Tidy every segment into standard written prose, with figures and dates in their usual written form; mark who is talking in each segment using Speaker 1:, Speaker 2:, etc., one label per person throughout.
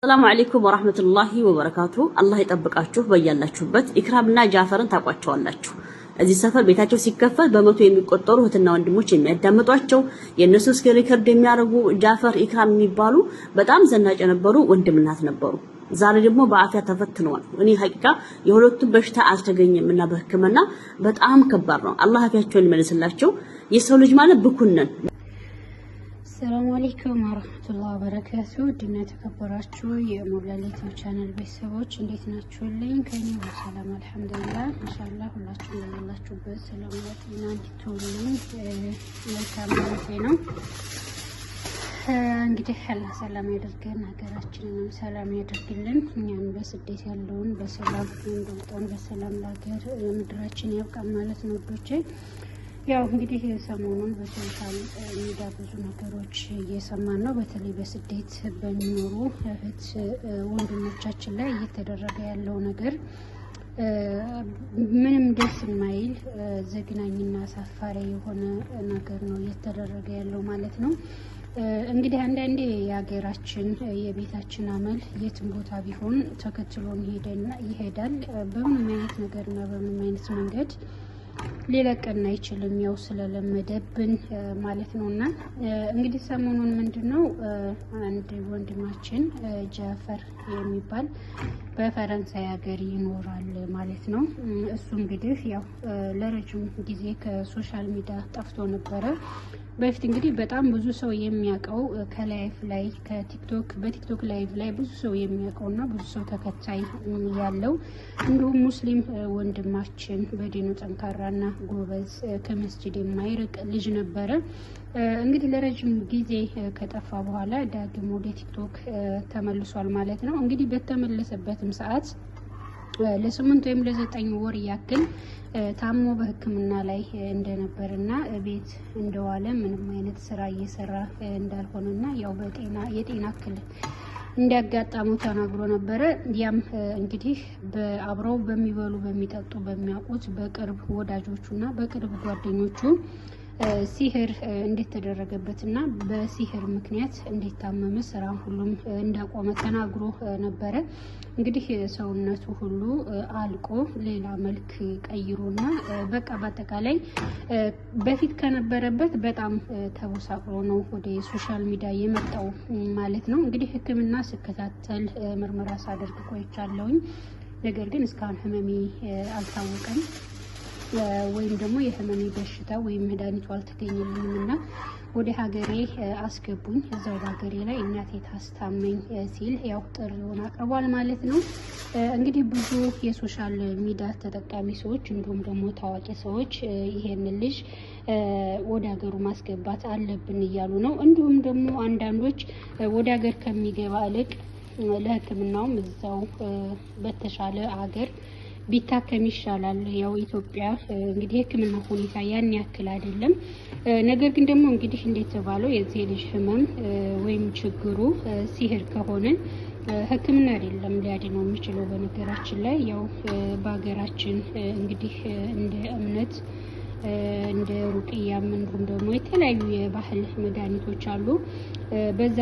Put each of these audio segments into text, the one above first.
Speaker 1: السلام عليكم ورحمة الله وبركاته. الله يطبقاችሁ በያላችሁበት ኢክራምና ጃፈርን ታቋቸዋላችሁ። እዚህ ሰፈር ቤታቸው ሲከፈል በመቶ የሚቆጠሩ እህትና ወንድሞች የሚያዳምጧቸው የነሱ ስክሪን ሪከርድ የሚያደርጉ ጃፈር ኢክራም የሚባሉ በጣም ዘናጭ የነበሩ ወንድምናት ነበሩ። ዛሬ ደግሞ በአፍያ ተፈትነዋል። እኔ ሐቂቃ የሁለቱም በሽታ አልተገኘምና በህክምና በጣም ከባድ ነው። አላህ አፍያቸውን ይመልስላቸው። የሰው ልጅ ማለት ብኩነን
Speaker 2: السلام عليكم ورحمة الله وبركاته. دينا تكبراتشو يا مولاليت وشانل بيسووش እንዴት ናችሁልኝ? ከኔ ሰላም አልহামዱሊላህ ኢንሻአላህ ሁላችሁም ያላችሁበት ሰላማት እናንተውልኝ መልካም ነው። እንግዲህ አላህ ሰላም ያደርገን፣ ሀገራችንንም ሰላም ያደርግልን። እኛም በስደት ያለውን በሰላም እንድንጠን በሰላም ለሀገር ምድራችን ያብቃን ማለት ነው ወዶቼ። ያው እንግዲህ ሰሞኑን በሶሻል ሚዲያ ብዙ ነገሮች እየሰማን ነው። በተለይ በስደት በሚኖሩ እህት ወንድሞቻችን ላይ እየተደረገ ያለው ነገር ምንም ደስ የማይል ዘግናኝና አሳፋሪ የሆነ ነገር ነው እየተደረገ ያለው ማለት ነው። እንግዲህ አንዳንዴ የሀገራችን የቤታችን አመል የትም ቦታ ቢሆን ተከትሎን ይሄዳል። በምንም አይነት ነገርና በምንም አይነት መንገድ ሊለቀን አይችልም፣ ያው ስለለመደብን ማለት ነውና እንግዲህ ሰሞኑን ምንድነው አንድ ወንድማችን ጃፈር የሚባል በፈረንሳይ ሀገር ይኖራል ማለት ነው። እሱ እንግዲህ ያው ለረጅም ጊዜ ከሶሻል ሚዲያ ጠፍቶ ነበረ። በፊት እንግዲህ በጣም ብዙ ሰው የሚያውቀው ከላይፍ ላይ በቲክቶክ ላይቭ ላይ ብዙ ሰው የሚያውቀውና ብዙ ሰው ተከታይ ያለው እንዲሁም ሙስሊም ወንድማችን በዲኑ ጠንካራና ጎበዝ ከመስጂድ የማይርቅ ልጅ ነበረ። እንግዲህ ለረጅም ጊዜ ከጠፋ በኋላ ዳግም ወደ ቲክቶክ ተመልሷል ማለት ነው። እንግዲህ በተመለሰበትም ሰዓት ለ8 ወይም ለ9 ወር ያክል ታሞ በህክምና ላይ እንደነበርና ቤት እንደዋለ ምንም አይነት ስራ እየሰራ እንዳልሆነና ያው የጤና እክል እንዲያጋጣመው ተናግሮ ነበረ። ያም እንግዲህ በአብረው በሚበሉ በሚጠጡ በሚያውቁት በቅርብ ወዳጆቹና በቅርብ ጓደኞቹ ሲህር እንደተደረገበትና በሲህር ምክንያት እንደታመመ ስራ ሁሉም እንዳቆመ ተናግሮ ነበረ። እንግዲህ ሰውነቱ ሁሉ አልቆ ሌላ መልክ ቀይሮና በቃ በአጠቃላይ በፊት ከነበረበት በጣም ተቦሳቅሮ ነው ወደ ሶሻል ሚዲያ የመጣው ማለት ነው። እንግዲህ ህክምና ስከታተል ምርመራ ሳደርግ ቆይቻለሁኝ። ነገር ግን እስካሁን ህመሜ አልታወቀም ወይም ደግሞ የህመሜ በሽታ ወይም መድኃኒቱ አልተገኘልኝምና ወደ ሀገሬ አስገቡኝ፣ እዛው ሀገሬ ላይ እናቴ ታስታመኝ ሲል ያው ጥሪውን አቅርቧል ማለት ነው። እንግዲህ ብዙ የሶሻል ሚዲያ ተጠቃሚ ሰዎች እንዲሁም ደግሞ ታዋቂ ሰዎች ይሄንን ልጅ ወደ ሀገሩ ማስገባት አለብን እያሉ ነው። እንዲሁም ደግሞ አንዳንዶች ወደ ሀገር ከሚገባ ልቅ ለህክምናውም እዛው በተሻለ ሀገር ቢታከም ይሻላል። ያው ኢትዮጵያ እንግዲህ ህክምና ሁኔታ ያን ያክል አይደለም። ነገር ግን ደግሞ እንግዲህ እንደተባለው የዚህ ልጅ ህመም ወይም ችግሩ ሲህር ከሆነ ህክምና አይደለም ሊያድነው የሚችለው። በነገራችን ላይ ያው በሀገራችን እንግዲህ እንደ እምነት እንደ ሩቅያም እንዲሁም ደግሞ የተለያዩ የባህል መድኃኒቶች አሉ። በዛ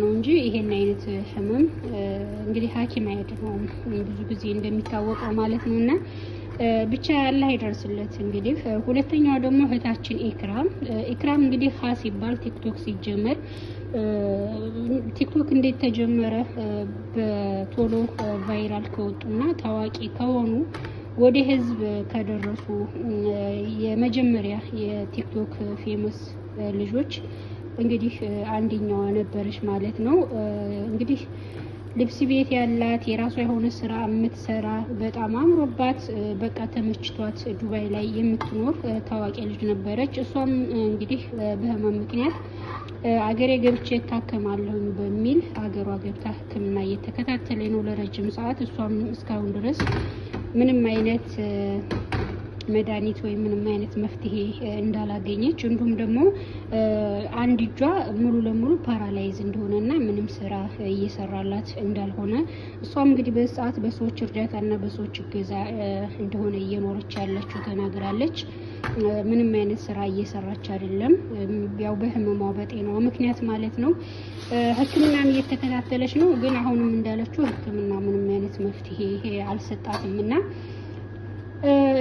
Speaker 2: ነው እንጂ ይሄን አይነት ህመም እንግዲህ ሐኪም አይደለም ብዙ ጊዜ እንደሚታወቀው ማለት ነውና ብቻ አላህ ይደርስለት። እንግዲህ ሁለተኛው ደግሞ እህታችን ኢክራም እንግዲህ ሲባል ቲክቶክ ሲጀመር ቲክቶክ እንዴት ተጀመረ በቶሎ ቫይራል ከወጡና ታዋቂ ከሆኑ ወደ ህዝብ ከደረሱ የመጀመሪያ የቲክቶክ ፌመስ ልጆች እንግዲህ አንደኛዋ ነበረች ማለት ነው። እንግዲህ ልብስ ቤት ያላት የራሷ የሆነ ስራ የምትሰራ በጣም አምሮባት በቃ ተመችቷት ዱባይ ላይ የምትኖር ታዋቂ ልጅ ነበረች። እሷም እንግዲህ በህመም ምክንያት አገሬ ገብቼ ታከማለሁ በሚል አገሯ ገብታ ህክምና እየተከታተለች ነው ለረጅም ሰዓት። እሷም እስካሁን ድረስ ምንም አይነት መድኃኒት ወይ ምንም አይነት መፍትሄ እንዳላገኘች እንዲሁም ደግሞ አንድ እጇ ሙሉ ለሙሉ ፓራላይዝ እንደሆነና ምንም ስራ እየሰራላት እንዳልሆነ እሷም እንግዲህ በሰዓት በሰዎች እርዳታና በሰዎች እገዛ እንደሆነ እየኖረች ያለችው ተናግራለች። ምንም አይነት ስራ እየሰራች አይደለም። ያው በህመሟ በጤናዋ ምክንያት ማለት ነው። ህክምናን እየተከታተለች ነው። ግን አሁንም እንዳለችው ህክምና ምንም አይነት መፍትሄ አልሰጣትምና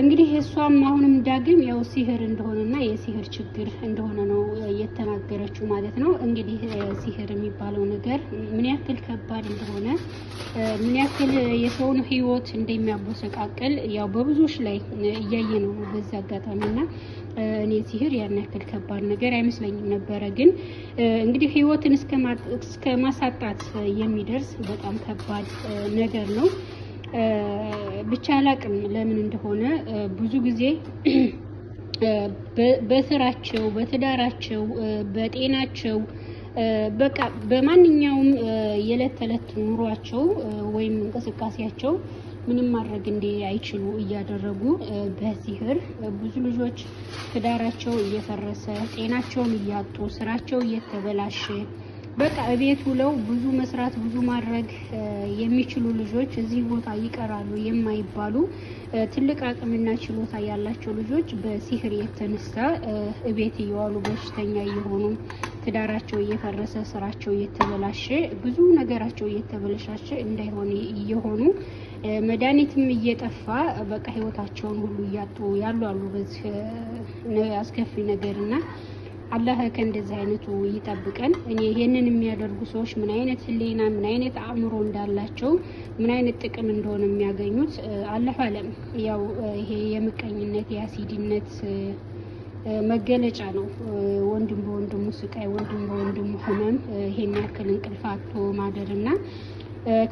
Speaker 2: እንግዲህ እሷም አሁንም ዳግም ያው ሲህር እንደሆነና የሲህር ችግር እንደሆነ ነው እየተናገረችው ማለት ነው። እንግዲህ ሲህር የሚባለው ነገር ምን ያክል ከባድ እንደሆነ ምን ያክል የሰውን ህይወት እንደሚያቦሰቃቅል ያው በብዙዎች ላይ እያየ ነው በዚህ አጋጣሚና እኔ ሲህር ያን ያክል ከባድ ነገር አይመስለኝም ነበረ። ግን እንግዲህ ህይወትን እስከ ማሳጣት የሚደርስ በጣም ከባድ ነገር ነው። ብቻ አላቅም ለምን እንደሆነ ብዙ ጊዜ በስራቸው በትዳራቸው በጤናቸው በቃ በማንኛውም የዕለት ተዕለት ኑሯቸው ወይም እንቅስቃሴያቸው ምንም ማድረግ አይችሉ እያደረጉ በሲህር ብዙ ልጆች ትዳራቸው እየፈረሰ ጤናቸውን እያጡ ስራቸው እየተበላሸ በቃ እቤት ውለው ብዙ መስራት ብዙ ማድረግ የሚችሉ ልጆች እዚህ ቦታ ይቀራሉ የማይባሉ ትልቅ አቅምና ችሎታ ያላቸው ልጆች በሲህር የተነሳ እቤት እየዋሉ በሽተኛ እየሆኑ ትዳራቸው እየፈረሰ ስራቸው እየተበላሸ ብዙ ነገራቸው እየተበላሸ እንዳይሆን እየሆኑ መድኃኒትም እየጠፋ በቃ ህይወታቸውን ሁሉ እያጡ ያሉ በዚህ አስከፊ ነገርና አላህ ከእንደዚህ አይነቱ ይጠብቀን። እኔ ይሄንን የሚያደርጉ ሰዎች ምን አይነት ህሊና ምን አይነት አእምሮ እንዳላቸው ምን አይነት ጥቅም እንደሆነ የሚያገኙት አላህ አለም። ያው ይሄ የምቀኝነት የአሲድነት መገለጫ ነው። ወንድም በወንድሙ ስቃይ፣ ወንድም በወንድሙ ህመም ይሄን ያክል እንቅልፍ አጥቶ ማደርና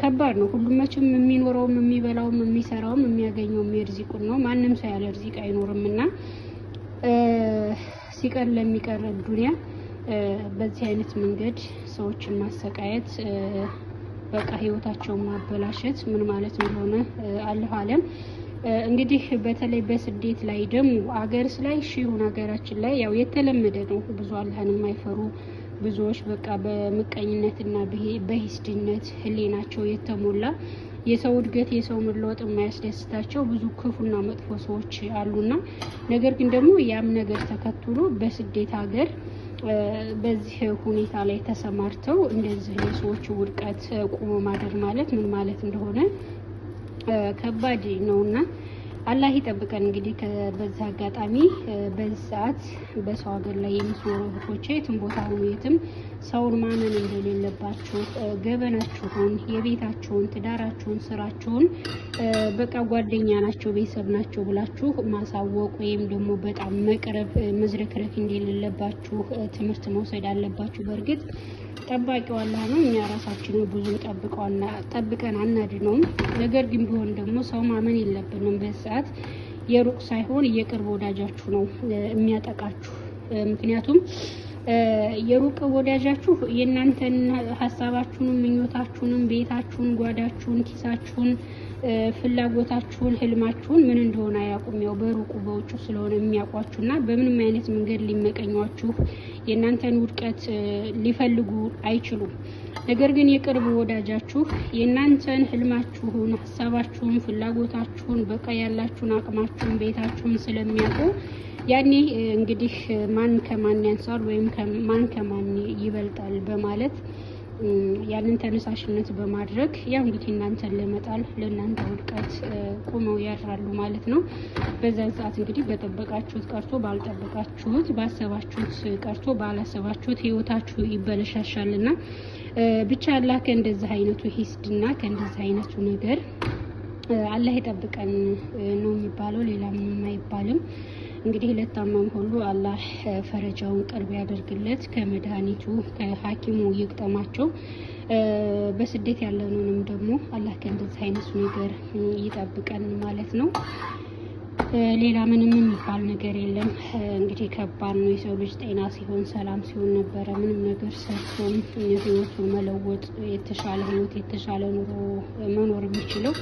Speaker 2: ከባድ ነው። ሁሉም መቼም የሚኖረውም የሚበላውም የሚሰራውም የሚያገኘውም የርዚቁን ነው። ማንም ሰው ያለ ርዚቅ አይኖርምና ሲቀር ለሚቀር ዱንያ በዚህ አይነት መንገድ ሰዎችን ማሰቃየት በቃ ህይወታቸውን ማበላሸት ምን ማለት እንደሆነ አላህ አለም። እንግዲህ በተለይ በስደት ላይ ደግሞ አገርስ ላይ ሺሁን ሀገራችን ላይ ያው የተለመደ ነው። ብዙ አላህን የማይፈሩ ብዙዎች በቃ በምቀኝነትና በሂስድነት ህሊናቸው የተሞላ የሰው እድገት የሰው መለወጥ የማያስደስታቸው ብዙ ክፉና መጥፎ ሰዎች አሉና ነገር ግን ደግሞ ያም ነገር ተከትሎ በስደት ሀገር በዚህ ሁኔታ ላይ ተሰማርተው እንደዚህ የሰዎች ውድቀት ቆሞ ማደር ማለት ምን ማለት እንደሆነ ከባድ ነውና አላህ ይጠብቀን። እንግዲህ በዛ አጋጣሚ በዚህ ሰዓት በሰው ሀገር ላይ የሚኖሩ እህቶቼ የትም ቦታ ሆኑ የትም ሰውን ማመን እንደሌለባችሁ ገበናችሁን፣ የቤታችሁን፣ ትዳራችሁን፣ ስራችሁን በቃ ጓደኛ ናቸው ቤተሰብ ናቸው ብላችሁ ማሳወቅ ወይም ደግሞ በጣም መቅረብ መዝረክረክ እንደሌለባችሁ ትምህርት መውሰድ አለባችሁ። በእርግጥ ጠባቂው አላህ ነው። እኛ ራሳችን ብዙ ጠብቀን አናድነውም። ነገር ግን ቢሆን ደግሞ ሰው ማመን የለብንም። በሰዓት የሩቅ ሳይሆን የቅርብ ወዳጃችሁ ነው የሚያጠቃችሁ። ምክንያቱም የሩቅ ወዳጃችሁ የእናንተን ሀሳባችሁንም ምኞታችሁንም ቤታችሁን ጓዳችሁን ኪሳችሁን ፍላጎታችሁን ህልማችሁን ምን እንደሆነ አያውቁም። ያው በሩቁ በውጭ ስለሆነ የሚያውቋችሁና በምንም አይነት መንገድ ሊመቀኟችሁ የእናንተን ውድቀት ሊፈልጉ አይችሉም። ነገር ግን የቅርብ ወዳጃችሁ የእናንተን ህልማችሁን ሀሳባችሁን ፍላጎታችሁን በቃ ያላችሁን አቅማችሁን ቤታችሁን ስለሚያውቁ ያኔ እንግዲህ ማን ከማን ያንሳል ወይም ማን ከማን ይበልጣል በማለት ያንን ተነሳሽነት በማድረግ ያው እንግዲህ እናንተን ለመጣል ለእናንተ ውድቀት ቆመው ያድራሉ ማለት ነው። በዛን ሰዓት እንግዲህ በጠበቃችሁት ቀርቶ ባልጠበቃችሁት ባሰባችሁት ቀርቶ ባላሰባችሁት ህይወታችሁ ይበለሻሻልና ብቻ አላህ ከእንደዚህ አይነቱ ሂስድና ከእንደዚህ አይነቱ ነገር አላህ ይጠብቀን ነው የሚባለው። ሌላ ምንም አይባልም። እንግዲህ ለታመም ሁሉ አላህ ፈረጃውን ቅርብ ያደርግለት፣ ከመድኃኒቱ ከሐኪሙ ይቅጠማቸው። በስደት ያለነውንም ደግሞ አላህ ከእንደዚህ አይነቱ ነገር ይጠብቀን ማለት ነው። ሌላ ምንም የሚባል ነገር የለም። እንግዲህ ከባድ ነው። የሰው ልጅ ጤና ሲሆን ሰላም ሲሆን ነበረ ምንም ነገር ሰርቶም ህይወቱን መለወጥ የተሻለ ህይወት የተሻለ ኑሮ መኖር የሚችለው።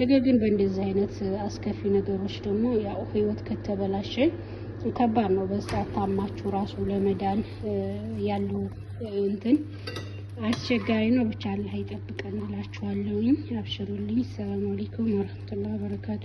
Speaker 2: ነገር ግን በእንደዚህ አይነት አስከፊ ነገሮች ደግሞ ያው ህይወት ከተበላሸ ከባድ ነው። በሰዓት ታማችሁ ራሱ ለመዳን ያለው እንትን አስቸጋሪ ነው። ብቻ አላህ ይጠብቀን እላችኋለሁ። አብሽሩልኝ። ሰላም አለይኩም ወራህመቱላሂ ወበረካቱ።